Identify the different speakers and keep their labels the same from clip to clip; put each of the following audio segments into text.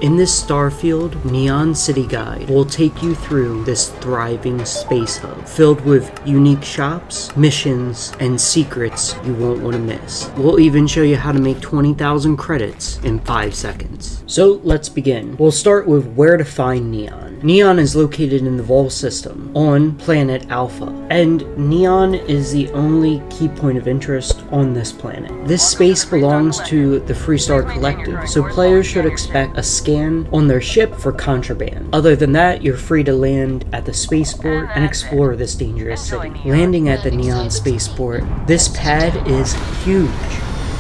Speaker 1: In this Starfield Neon City guide, we'll take you through this thriving space hub, filled with unique shops, missions, and secrets you won't want to miss. We'll even show you how to make 20,000 credits in 5 seconds. So let's begin. We'll start with where to find Neon. Neon is located in the Volii System, on planet Alpha, and Neon is the only key point of interest on this planet. This space belongs to the Freestar Collective, so players should expect a scan on their ship for contraband. Other than that, you're free to land at the spaceport and explore this dangerous city. Landing at the Neon Spaceport, this pad is huge,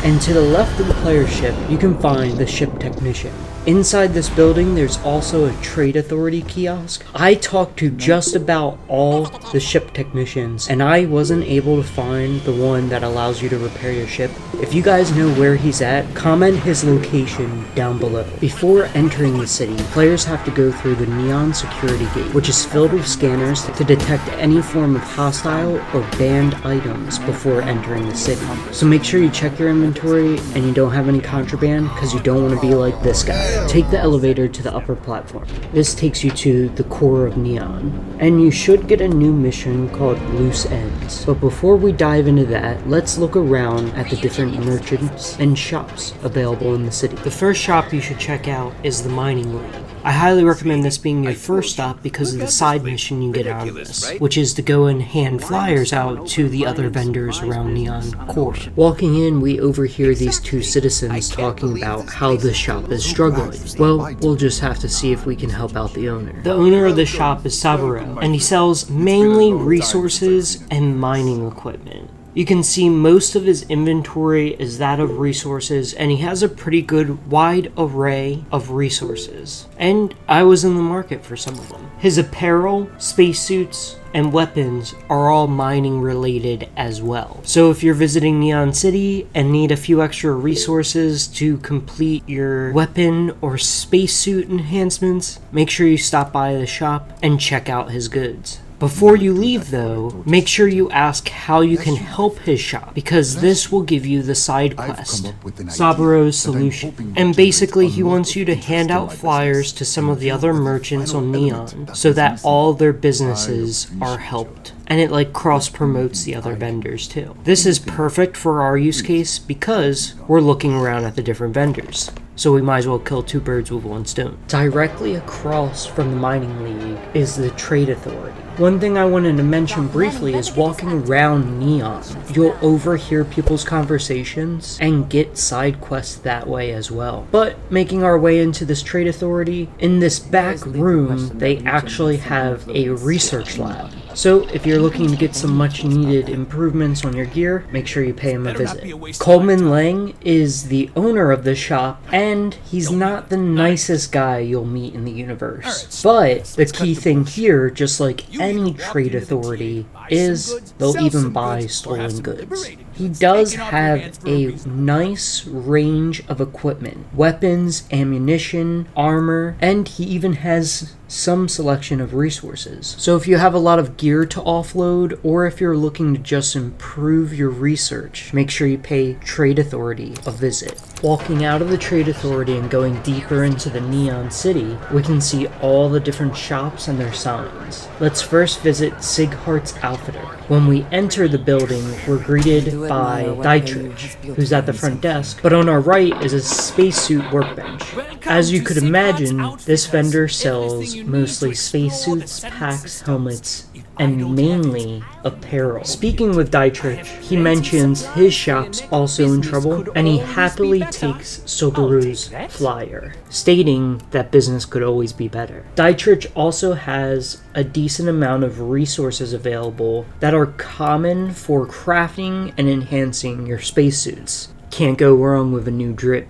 Speaker 1: and to the left of the player's ship, you can find the ship technician. Inside this building, there's also a trade authority kiosk. I talked to just about all the ship technicians, and I wasn't able to find the one that allows you to repair your ship. If you guys know where he's at, comment his location down below. Before entering the city, players have to go through the Neon security gate, which is filled with scanners to detect any form of hostile or banned items before entering the city. So make sure you check your inventory and you don't have any contraband, because you don't want to be like this guy. Take the elevator to the upper platform. This takes you to the core of Neon, and you should get a new mission called Loose Ends. But before we dive into that, let's look around at the different merchants and shops available in the city. The first shop you should check out is the Mining League. I highly recommend this being your first stop because of the side mission you get out of this, which is to go and hand flyers out to the other vendors around Neon Core. Walking in, we overhear these two citizens talking about how the shop is struggling. Well, we'll just have to see if we can help out the owner. The owner of the shop is Saburo, and he sells mainly resources and mining equipment. You can see most of his inventory is that of resources, and he has a pretty good wide array of resources. And I was in the market for some of them. His apparel, spacesuits, and weapons are all mining related as well. So if you're visiting Neon City and need a few extra resources to complete your weapon or spacesuit enhancements, make sure you stop by the shop and check out his goods. Before you leave though, make sure you ask how you can help his shop, because this will give you the side quest, Saburo's Solution. And basically he wants you to hand out flyers to some of the other merchants on Neon so that all their businesses are helped. And it like cross promotes the other vendors too. This is perfect for our use case because we're looking around at the different vendors. So we might as well kill two birds with one stone. Directly across from the Mining League is the Trade Authority. One thing I wanted to mention briefly is walking around Neon, you'll overhear people's conversations and get side quests that way as well. But making our way into this Trade Authority, in this back room, they actually have a research lab. So if you're looking to get some much needed improvements on your gear, make sure you pay him a visit. Coleman Lang is the owner of the shop, and he's not the nicest guy you'll meet in the universe. But the key thing here, just like any trade authority, is they'll even buy stolen goods. He does have a nice range of equipment, weapons, ammunition, armor, and he even has some selection of resources. So if you have a lot of gear to offload, or if you're looking to just improve your research, make sure you pay Trade Authority a visit. Walking out of the Trade Authority and going deeper into the Neon City, we can see all the different shops and their signs. Let's first visit Sieghart's Outfitter. When we enter the building, we're greeted by Dietrich, who's at the front desk, but on our right is a spacesuit workbench. As you could imagine, this vendor sells mostly spacesuits, packs, helmets, and mainly apparel. Speaking with Dietrich, he mentions his shop's also in trouble, and he happily takes Saburo's flyer, stating that business could always be better. Dietrich also has a decent amount of resources available that are common for crafting and enhancing your spacesuits. Can't go wrong with a new drip.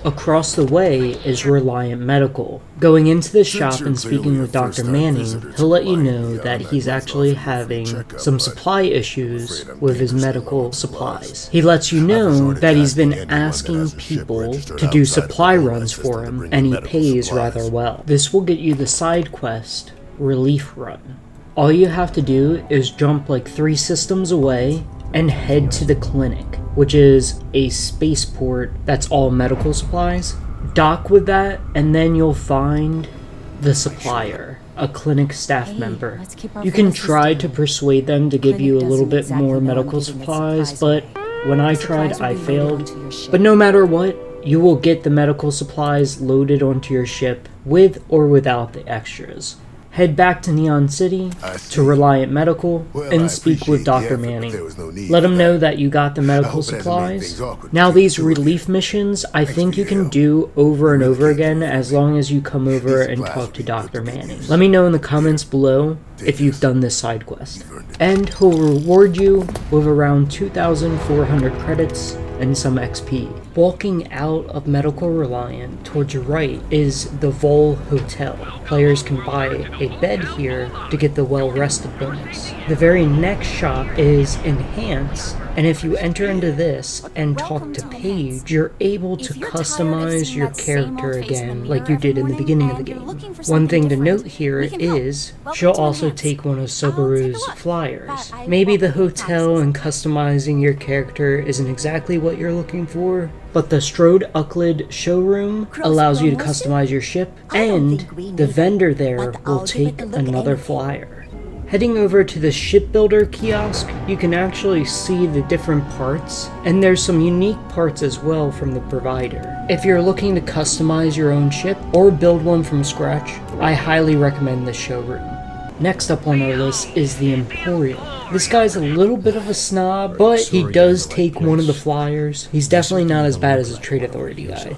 Speaker 1: Across the way is Reliant Medical. Going into the shop and speaking with Dr. Manning, he'll let you know that he's actually having some supply issues with his medical supplies. He lets you know that he's been asking people to do supply runs for him, and he pays rather well. This will get you the side quest, Relief Run. All you have to do is jump like 3 systems away and head to the clinic, which is a spaceport that's all medical supplies. Dock with that, and then you'll find the supplier, a clinic staff member. You can try to persuade them to give you a little bit more medical supplies, but when I tried, I failed. But no matter what, you will get the medical supplies loaded onto your ship with or without the extras. Head back to Neon City, to Reliant Medical, and speak with Dr. Manning. Let him know that you got the medical supplies. Now these relief missions, I think you can do over and over again as long as you come over and talk to Dr. Manning. Let me know in the comments below if you've done this side quest. And he'll reward you with around 2,400 credits and some XP. Walking out of Medical Reliant towards your right is the Volii Hotel. Players can buy a bed here to get the well-rested bonus. The very next shop is Enhance, and if you enter into this and talk to Paige, you're able to customize your character again like you did in the beginning of the game. One thing to note here is she'll also take one of Saburo's flyers. Maybe the hotel and customizing your character isn't exactly what you're looking for, but the Strode Euclid showroom allows you to customize your ship, and the vendor there will take another flyer. Heading over to the shipbuilder kiosk, you can actually see the different parts, and there's some unique parts as well from the provider. If you're looking to customize your own ship or build one from scratch, I highly recommend this showroom. Next up on our list is the Emporium. This guy's a little bit of a snob, but he does take one of the flyers. He's definitely not as bad as a trade authority guy.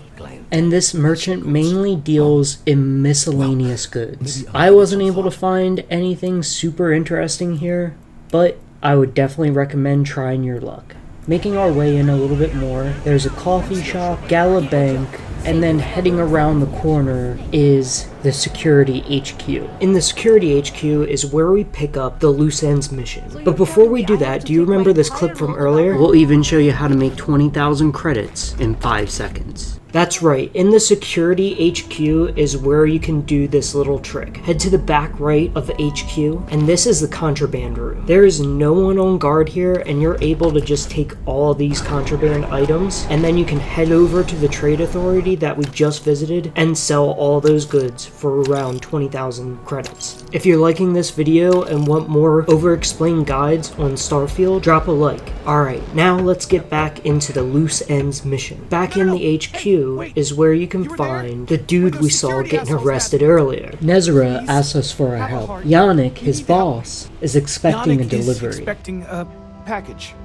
Speaker 1: And this merchant mainly deals in miscellaneous goods. I wasn't able to find anything super interesting here, but I would definitely recommend trying your luck. Making our way in a little bit more, there's a coffee shop, Gala Bank, and then heading around the corner is the Security HQ. In the Security HQ is where we pick up the Loose Ends mission. But before we do that, do you remember this clip from earlier? We'll even show you how to make 20,000 credits in 5 seconds. That's right, in the Security HQ is where you can do this little trick. Head to the back right of the HQ, and this is the contraband room. There is no one on guard here, and you're able to just take all these contraband items, and then you can head over to the trade authority that we just visited and sell all those goods for around 20,000 credits. If you're liking this video and want more over-explained guides on Starfield, drop a like. Alright, now let's get back into the Loose Ends mission. Back in the HQ is where you can find the dude we saw getting arrested earlier. Nezra asks us for our help. Yannick, his boss, is expecting a delivery.
Speaker 2: Expecting a package.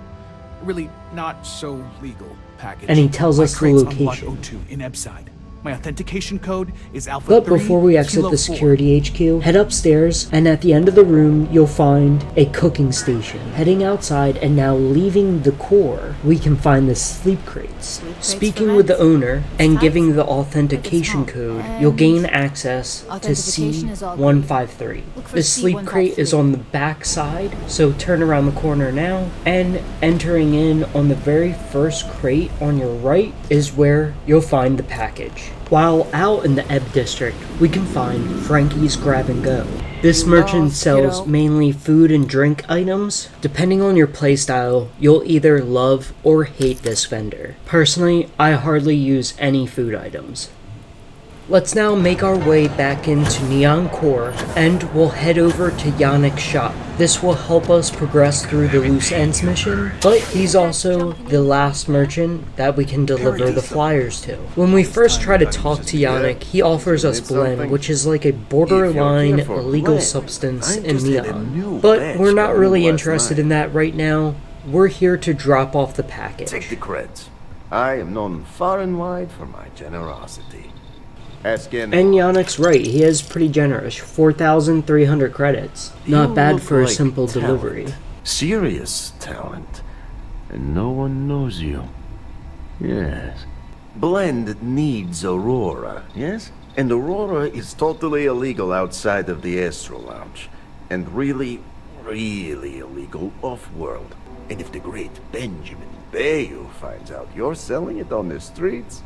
Speaker 2: Really not so legal package.
Speaker 1: And he tells us the location.
Speaker 2: In Ebside. My authentication code is Alpha
Speaker 1: But before we exit the Security HQ, head upstairs, and at the end of the room, you'll find a cooking station. Heading outside and now leaving the core, we can find the sleep crates. Speaking with the owner and giving the authentication code, you'll gain access to C153. This sleep crate is on the back side, so turn around the corner now, and entering in on the very first crate on your right is where you'll find the package. While out in the Ebb district, we can find Frankie's Grab and Go. This merchant sells mainly food and drink items. Depending on your playstyle, you'll either love or hate this vendor. Personally, I hardly use any food items. Let's now make our way back into Neon Core, and we'll head over to Yannick's shop. This will help us progress through the Loose Ends mission, but he's also the last merchant that we can deliver the flyers to. When we first try to talk to Yannick, he offers us blend, which is like a borderline illegal substance in Neon. But we're not really interested in that right now. We're here to drop off the package.
Speaker 3: Take the creds. I am known far and wide for my generosity.
Speaker 1: And Yannick's right, he is pretty generous, 4,300 credits. Not bad for a simple delivery.
Speaker 3: Serious talent. And no one knows you. Yes. Blend needs Aurora, yes? And Aurora is totally illegal outside of the Astro Lounge. And really, really illegal off-world. And if the great Benjamin Bayou finds out you're selling it on the streets,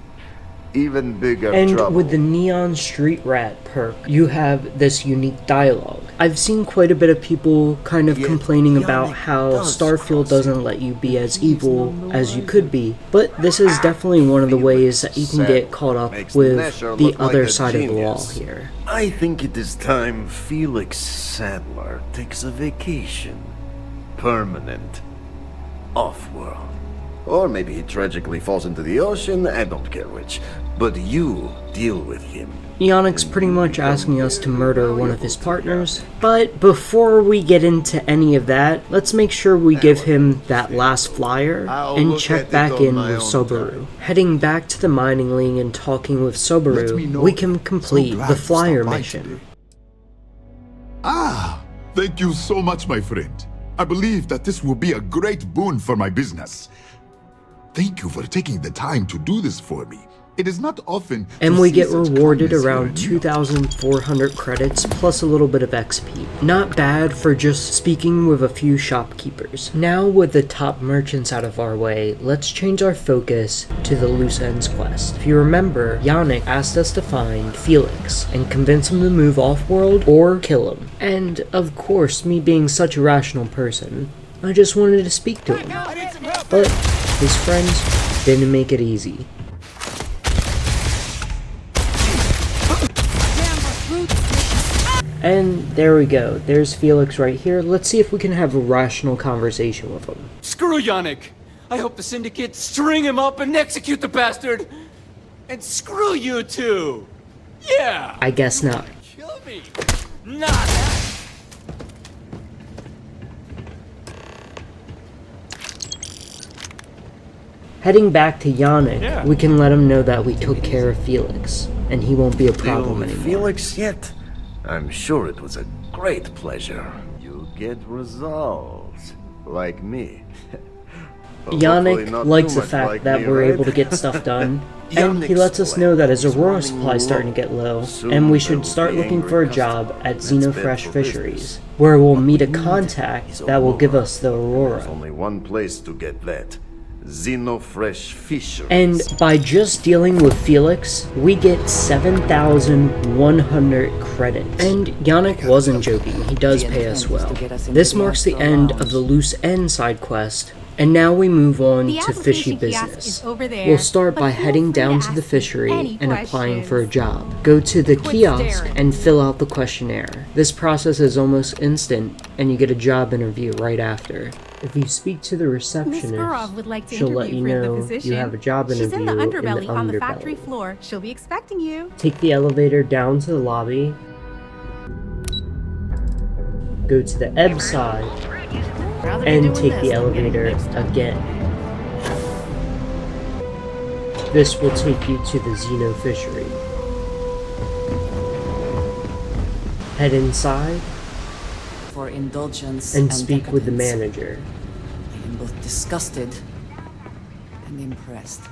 Speaker 3: even bigger
Speaker 1: and
Speaker 3: trouble.
Speaker 1: With the Neon Street Rat perk, you have this unique dialogue. I've seen quite a bit of people kind of complaining about how Starfield doesn't let you be as evil as you could be, but this is definitely one of the ways that you can get caught up with the other side of the wall here.
Speaker 3: I think it is time Felix Sadler takes a vacation. Permanent. Off-world. Or maybe he tragically falls into the ocean, I don't care which. But you deal with him.
Speaker 1: Neonic's pretty much asking us to murder one of his partners, but before we get into any of that, let's make sure we give him that last flyer and check back in with Saburo. Heading back to the mining league and talking with Saburo, we can complete the flyer mission.
Speaker 4: Ah, thank you so much, my friend. I believe that this will be a great boon for my business. Thank you for taking the time to do this for me. It is not often.
Speaker 1: And we get rewarded around 2,400 credits plus a little bit of XP. Not bad for just speaking with a few shopkeepers. Now with the top merchants out of our way, let's change our focus to the loose ends quest. If you remember, Yannick asked us to find Felix and convince him to move off-world or kill him. And of course, me being such a rational person, I just wanted to speak to him. But his friends didn't make it easy. And there we go, there's Felix right here. Let's see if we can have a rational conversation with him.
Speaker 5: Screw Yannick! I hope the Syndicate string him up and execute the bastard! And screw you too! Yeah!
Speaker 1: I guess not.
Speaker 5: Kill me! Not that!
Speaker 1: Heading back to Yannick, we can let him know that we took care of Felix, and he won't be a problem anymore.
Speaker 3: Felix yet? I'm sure it was a great pleasure. You get results, like me.
Speaker 1: Yannick likes the fact that we're able to get stuff done, and he lets us know that his Aurora supply is starting to get low, and we should start looking for a job at Xenofresh Fisheries, where we'll meet a contact that will give us the Aurora.
Speaker 3: There's only one place to get that. Xenofresh Fisheries.
Speaker 1: And by just dealing with Felix, we get 7,100 credits. And Yannick wasn't joking, he does pay us well. This marks the end of the loose end side quest, and now we move on to Fishy Business. We'll start by heading down to the fishery and applying for a job. Go to the kiosk and fill out the questionnaire. This process is almost instant, and you get a job interview right after. If you speak to the receptionist, she'll let you know you have a job interview
Speaker 6: in the underbelly
Speaker 1: on
Speaker 6: the factory floor. She'll be expecting you.
Speaker 1: Take the elevator down to the lobby. Go to the ebb side and take the elevator again. This will take you to the Xeno fishery. Head inside
Speaker 7: for indulgence
Speaker 1: and speak with the
Speaker 7: decadence.
Speaker 1: manager.
Speaker 7: I am both disgusted and impressed.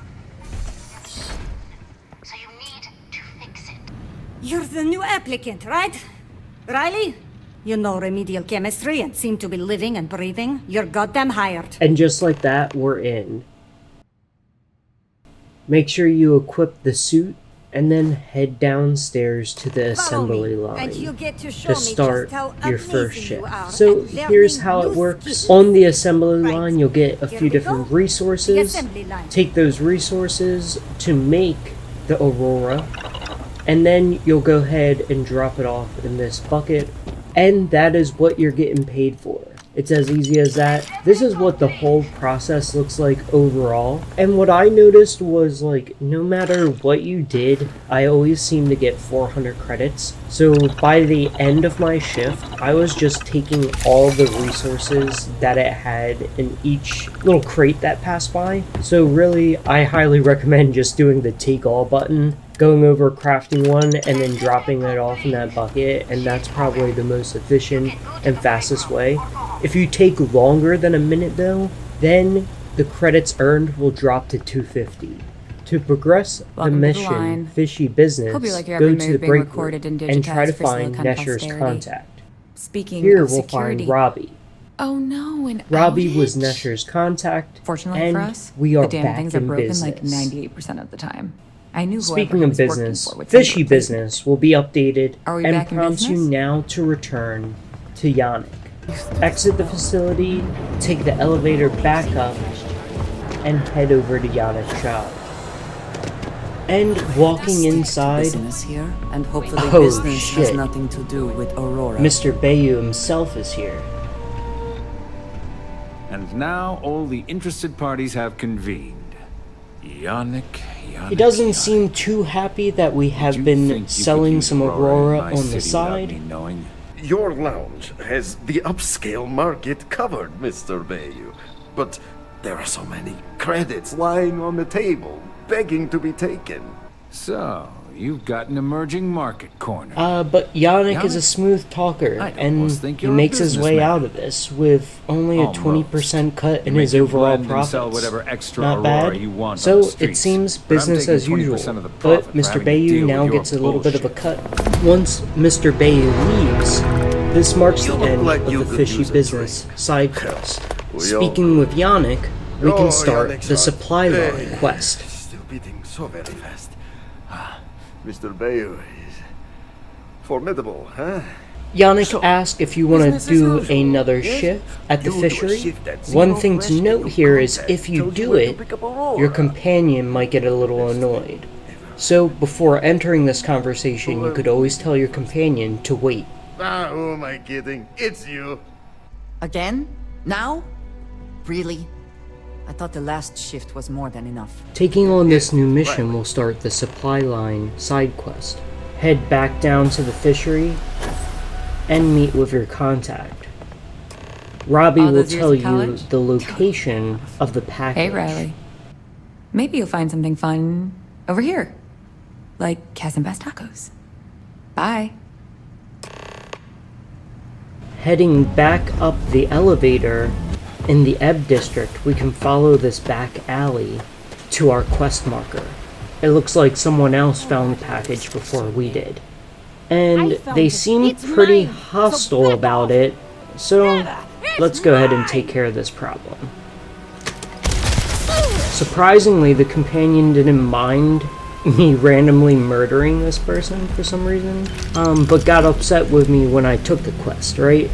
Speaker 8: So you need to fix it.
Speaker 6: You're the new applicant, right? Riley? You know remedial chemistry and seem to be living and breathing. You're goddamn hired.
Speaker 1: And just like that, we're in. Make sure you equip the suit and then head downstairs to the assembly line to start your first shift. So here's how it works. On the assembly line, you'll get a few different resources. Take those resources to make the Aurora, and then you'll go ahead and drop it off in this bucket, and that is what you're getting paid for. It's as easy as that. This is what the whole process looks like overall. And what I noticed was, like, no matter what you did, I always seemed to get 400 credits. So by the end of my shift, I was just taking all the resources that it had in each little crate that passed by. So really, I highly recommend just doing the take all button, going over crafting one and then dropping it off in that bucket, and that's probably the most efficient and fastest way. If you take longer than a minute though, then the credits earned will drop to 250. To progress the mission, Fishy Business, go to the break room and try to find Nesher's contact. Here we'll find Robbie.
Speaker 9: Oh no, an
Speaker 1: Robbie
Speaker 9: outage?
Speaker 1: was Nesher's contact,
Speaker 9: Fortunately
Speaker 1: and
Speaker 9: for us,
Speaker 1: we are
Speaker 9: the damn
Speaker 1: back
Speaker 9: things are
Speaker 1: in
Speaker 9: broken
Speaker 1: business.
Speaker 9: like 98% of the time.
Speaker 7: I knew whoever
Speaker 1: Speaking
Speaker 7: he
Speaker 1: of
Speaker 7: was working
Speaker 1: business,
Speaker 7: for would send
Speaker 1: Fishy
Speaker 7: a replacement.
Speaker 1: Business will be updated
Speaker 7: Are we
Speaker 1: and
Speaker 7: back in
Speaker 1: prompts you
Speaker 7: business?
Speaker 1: now to return to Yannick. Exit the facility, take the elevator back up, and head over to Yannick's shop. And walking
Speaker 7: Stick to
Speaker 1: inside,
Speaker 7: business here, and hopefully
Speaker 1: Oh,
Speaker 7: business has
Speaker 1: shit.
Speaker 7: nothing to do with Aurora.
Speaker 1: Mr. Bayou himself is here.
Speaker 9: And now all the interested parties have convened. Yannick.
Speaker 1: He doesn't seem too happy that we have been selling some Aurora on the side.
Speaker 3: Your lounge has the upscale market covered, Mr. Bayou. But there are so many credits lying on the table, begging to be taken.
Speaker 9: So, you've got an emerging market corner.
Speaker 1: But Yannick is a smooth talker,
Speaker 9: I
Speaker 1: and
Speaker 9: almost think
Speaker 1: he
Speaker 9: you're a
Speaker 1: makes his way
Speaker 9: businessman.
Speaker 1: out of this with only a 20% cut in
Speaker 9: You
Speaker 1: his
Speaker 9: make your
Speaker 1: overall
Speaker 9: blend and sell
Speaker 1: profits.
Speaker 9: whatever extra
Speaker 1: Not
Speaker 9: Aurora
Speaker 1: bad.
Speaker 9: you want on
Speaker 1: So
Speaker 9: the
Speaker 1: it
Speaker 9: streets.
Speaker 1: seems
Speaker 9: But I'm
Speaker 1: business
Speaker 9: taking
Speaker 1: as
Speaker 9: 20%
Speaker 1: usual.
Speaker 9: of the
Speaker 1: But
Speaker 9: profit for
Speaker 1: Mr.
Speaker 9: having to
Speaker 1: Bayou
Speaker 9: deal
Speaker 1: now
Speaker 9: with your
Speaker 1: gets a little bit of a
Speaker 9: bullshit.
Speaker 1: cut. Once Mr. Bayou leaves, this marks
Speaker 3: You
Speaker 1: the
Speaker 3: look
Speaker 1: end
Speaker 3: like
Speaker 1: of
Speaker 3: you
Speaker 1: the
Speaker 3: could
Speaker 1: Fishy
Speaker 3: use a
Speaker 1: Business
Speaker 3: drink.
Speaker 1: side quest.
Speaker 3: We
Speaker 1: Speaking
Speaker 3: all
Speaker 1: with Yannick, we
Speaker 3: Oh,
Speaker 1: can start
Speaker 3: Yannick's
Speaker 1: the
Speaker 3: on.
Speaker 1: supply line
Speaker 3: Hey,
Speaker 1: quest.
Speaker 3: Still beating so very fast. Mr. Bayou is formidable, huh?
Speaker 1: Yannick
Speaker 3: So,
Speaker 1: asked if you want
Speaker 3: business
Speaker 1: to
Speaker 3: as
Speaker 1: do
Speaker 3: usual,
Speaker 1: another
Speaker 3: yes?
Speaker 1: shift at the
Speaker 3: You do a
Speaker 1: fishery.
Speaker 3: shift at
Speaker 1: One
Speaker 3: zero
Speaker 1: thing to
Speaker 3: fresh
Speaker 1: note
Speaker 3: and
Speaker 1: here is
Speaker 3: contact
Speaker 1: if you
Speaker 3: tells
Speaker 1: do
Speaker 3: where to
Speaker 1: it,
Speaker 3: pick up Aurora.
Speaker 1: your companion might get a little annoyed. So before entering this conversation, you could always tell your companion to wait.
Speaker 3: Ah, who am I kidding? It's you.
Speaker 7: Again? Now? Really? I thought the last shift was more than enough.
Speaker 1: Taking on this new mission will start the supply line side quest. Head back down to the fishery and meet with your contact. Robbie
Speaker 7: All
Speaker 1: will
Speaker 7: those years
Speaker 1: tell
Speaker 7: of
Speaker 1: you
Speaker 7: college?
Speaker 1: the location of the package.
Speaker 10: Hey, Riley. Maybe you'll find something fun over here. Like Cas and Best Tacos. Bye.
Speaker 1: Heading back up the elevator in the Ebb district, we can follow this back alley to our quest marker. It looks like someone else found the package before we did. And they seem pretty hostile about it, so let's go ahead and take care of this problem. Surprisingly, the companion didn't mind me randomly murdering this person for some reason, but got upset with me when I took the quest, right?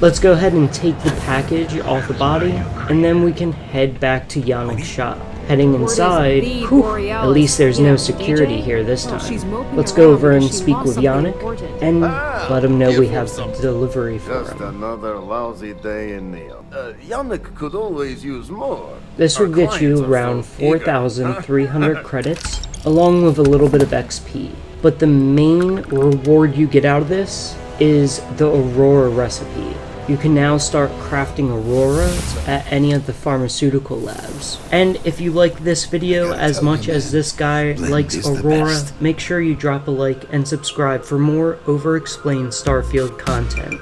Speaker 1: Let's go ahead and take the package off the body, and then we can head back to Yannick's shop. Heading inside, at least there's no security here this time. Let's go over and speak with Yannick, and let him know we have the delivery for
Speaker 3: Just
Speaker 1: him.
Speaker 3: another lousy day in Neon. Yannick could always use more.
Speaker 1: This
Speaker 3: Our
Speaker 1: will get you
Speaker 3: clients are
Speaker 1: around
Speaker 3: so eager.
Speaker 1: 4,300 credits, along with a little bit of XP. But the main reward you get out of this is the Aurora recipe. You can now start crafting Aurora at any of the pharmaceutical labs. And if you like this video as much as this guy likes
Speaker 3: is the
Speaker 1: Aurora,
Speaker 3: best.
Speaker 1: make sure you drop a like and subscribe for more over-explained Starfield content.